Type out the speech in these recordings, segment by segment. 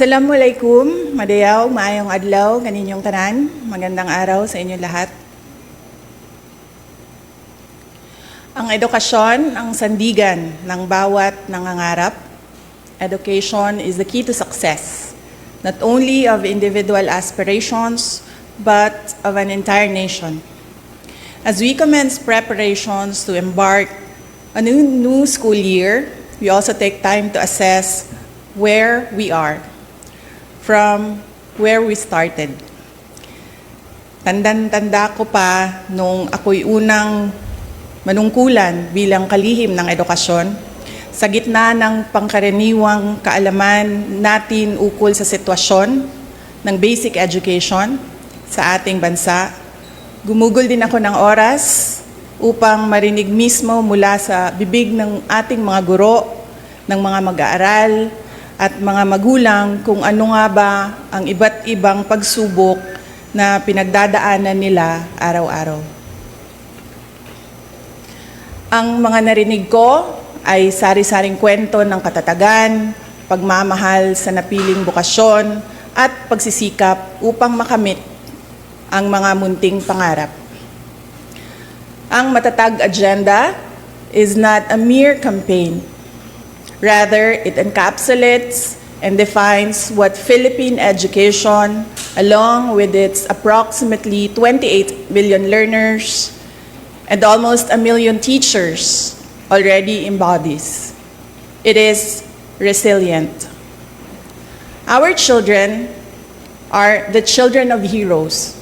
Assalamualaikum, madayaw, maayong adlaw, kaninyong tanan, magandang araw sa inyo lahat. Ang edukasyon, ang sandigan ng bawat nangangarap. Education is the key to success, not only of individual aspirations, but of an entire nation. As we commence preparations to embark on a new school year, we also take time to assess where we are from where we started. Tanda ko pa nung ako'y unang manungkulan bilang kalihim ng edukasyon, sa gitna ng pangkaraniwang kaalaman natin ukol sa sitwasyon ng basic education sa ating bansa, gumugol din ako ng oras upang marinig mismo mula sa bibig ng ating mga guro, ng mga mag-aaral, at mga magulang kung ano nga ba ang iba't ibang pagsubok na pinagdadaanan nila araw-araw. Ang mga narinig ko ay sari-saring kwento ng katatagan, pagmamahal sa napiling bukasyon, at pagsisikap upang makamit ang mga munting pangarap. Ang matatag agenda is not a mere campaign. Rather, it encapsulates and defines what Philippine education, along with its approximately 28 million learners and almost 1 million teachers, already embodies. It is resilient. Our children are the children of heroes.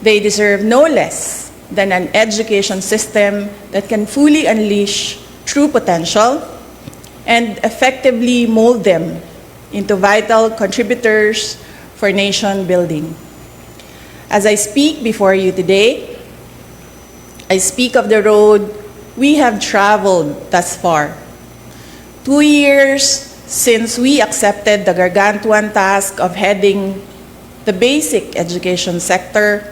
They deserve no less than an education system that can fully unleash true potential and effectively mold them into vital contributors for nation building. As I speak before you today, I speak of the road we have traveled thus far. 2 years since we accepted the gargantuan task of heading the basic education sector,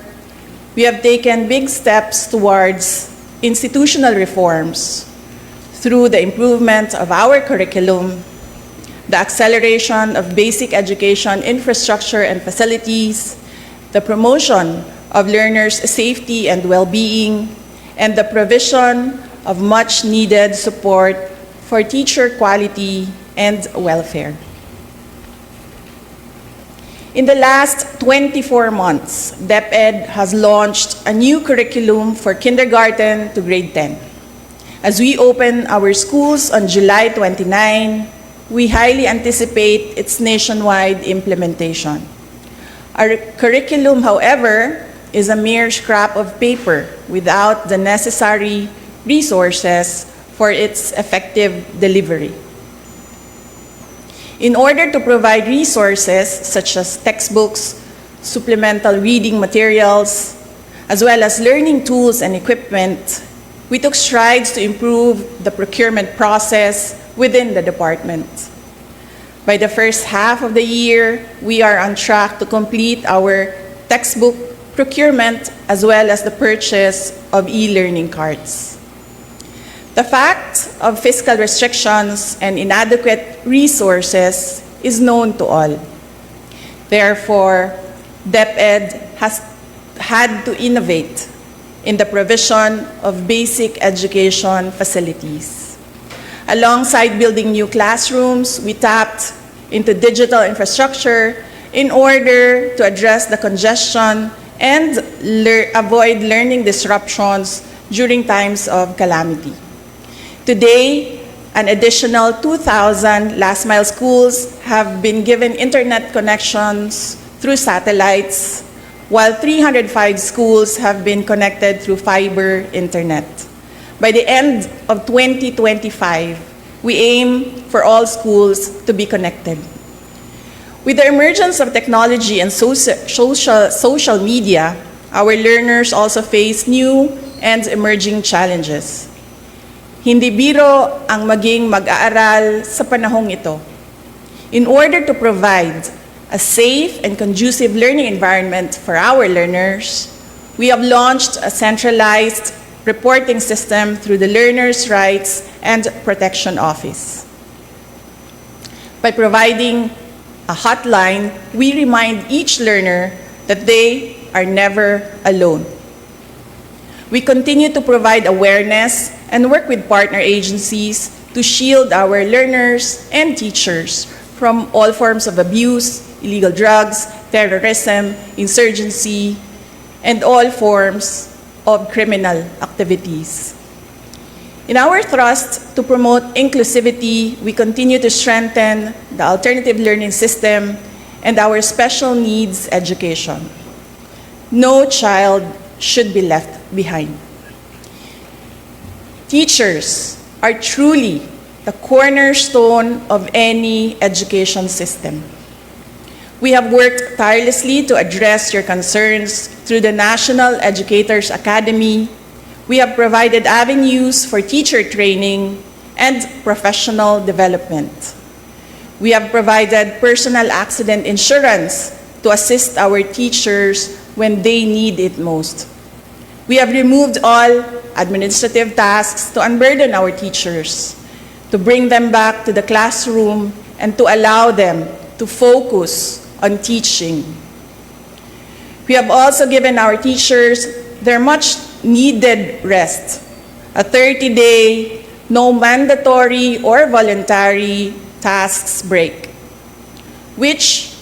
we have taken big steps towards institutional reforms through the improvement of our curriculum, the acceleration of basic education infrastructure and facilities, the promotion of learners' safety and well-being, and the provision of much-needed support for teacher quality and welfare. In the last 24 months, DepEd has launched a new curriculum for kindergarten to grade 10. As we open our schools on July 29, we highly anticipate its nationwide implementation. Our curriculum, however, is a mere scrap of paper without the necessary resources for its effective delivery. In order to provide resources such as textbooks, supplemental reading materials, as well as learning tools and equipment, we took strides to improve the procurement process within the department. By the first half of the year, we are on track to complete our textbook procurement as well as the purchase of e-learning cards. The fact of fiscal restrictions and inadequate resources is known to all. Therefore, DepEd has had to innovate in the provision of basic education facilities. Alongside building new classrooms, we tapped into digital infrastructure in order to address the congestion and avoid learning disruptions during times of calamity. Today, an additional 2,000 last-mile schools have been given internet connections through satellites, while 305 schools have been connected through fiber internet. By the end of 2025, we aim for all schools to be connected. With the emergence of technology and social media, our learners also face new and emerging challenges. Hindi biro ang maging mag-aaral sa panahong ito. In order to provide a safe and conducive learning environment for our learners, we have launched a centralized reporting system through the Learners' Rights and Protection Office. By providing a hotline, we remind each learner that they are never alone. We continue to provide awareness and work with partner agencies to shield our learners and teachers from all forms of abuse, illegal drugs, terrorism, insurgency, and all forms of criminal activities. In our thrust to promote inclusivity, we continue to strengthen the alternative learning system and our special needs education. No child should be left behind. Teachers are truly the cornerstone of any education system. We have worked tirelessly to address your concerns through the National Educators Academy. We have provided avenues for teacher training and professional development. We have provided personal accident insurance to assist our teachers when they need it most. We have removed all administrative tasks to unburden our teachers, to bring them back to the classroom and to allow them to focus on teaching. We have also given our teachers their much needed rest, a 30-day, no mandatory or voluntary tasks break, which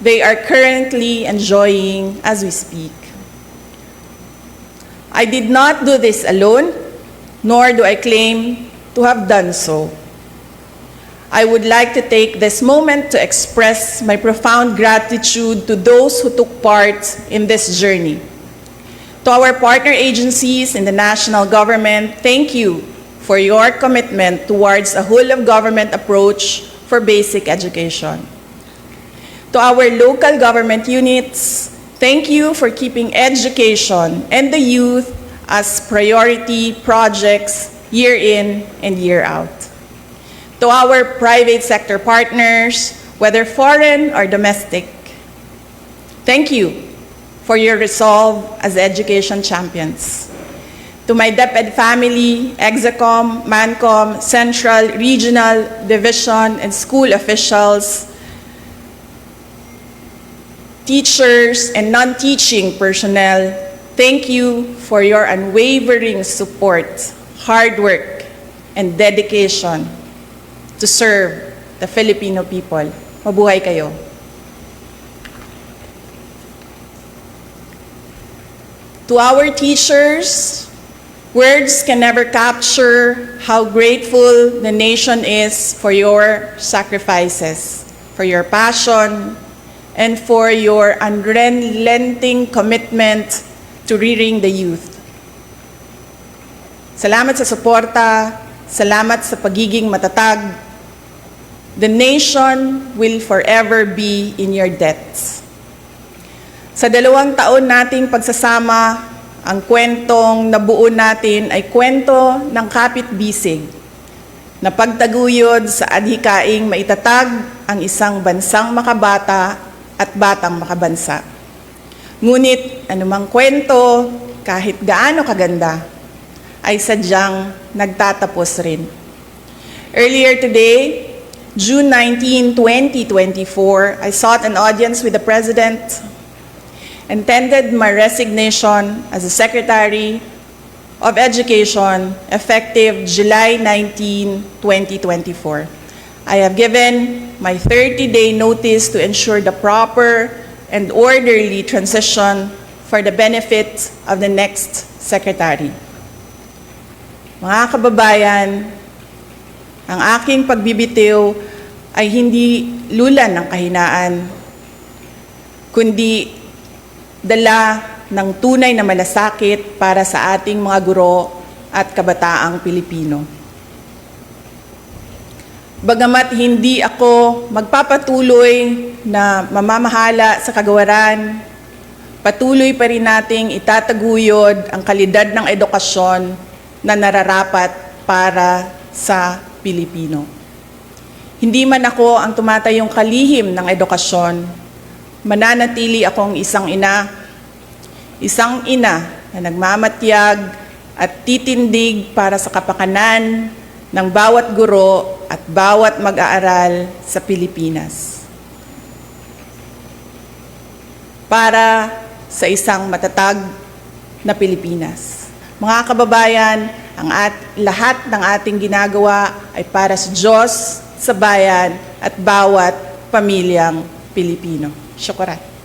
they are currently enjoying as we speak. I did not do this alone, nor do I claim to have done so. I would like to take this moment to express my profound gratitude to those who took part in this journey. To our partner agencies in the national government, thank you for your commitment towards a whole-of-government approach for basic education. To our local government units, thank you for keeping education and the youth as priority projects year in and year out. To our private sector partners, whether foreign or domestic, thank you for your resolve as education champions. To my DepEd family, Execom, Mancom, Central, Regional, Division, and school officials, teachers, and non-teaching personnel, thank you for your unwavering support, hard work, and dedication to serve the Filipino people. Mabuhay kayo. To our teachers, words can never capture how grateful the nation is for your sacrifices, for your passion, and for your unrelenting commitment to rearing the youth. Salamat sa suporta, salamat sa pagiging matatag. The nation will forever be in your debts. Sa 2 taon nating pagsasama, ang kwentong nabuo natin ay kwento ng kapit-bisig na pagtaguyod sa adhikaing maitatag ang isang bansang makabata at batang makabansa. Ngunit anumang kwento, kahit gaano kaganda, ay sadyang nagtatapos rin. Earlier today, June 19, 2024, I sought an audience with the President and tendered my resignation as the Secretary of Education effective July 19, 2024. I have given my 30-day notice to ensure the proper and orderly transition for the benefit of the next Secretary. Mga kababayan, ang aking pagbibitiw ay hindi lulan ng kahinaan, kundi dala ng tunay na malasakit para sa ating mga guro at kabataang Pilipino. Bagamat hindi ako magpapatuloy na mamamahala sa kagawaran, patuloy pa rin nating itataguyod ang kalidad ng edukasyon na nararapat para sa Pilipino. Hindi man ako ang tumatayong kalihim ng edukasyon, mananatili akong isang ina na nagmamatyag at titindig para sa kapakanan ng bawat guro at bawat mag-aaral sa Pilipinas. para sa isang matatag na Pilipinas. Mga kababayan, lahat ng ating ginagawa ay para sa Diyos, sa bayan, at bawat pamilyang Pilipino. Syukuran.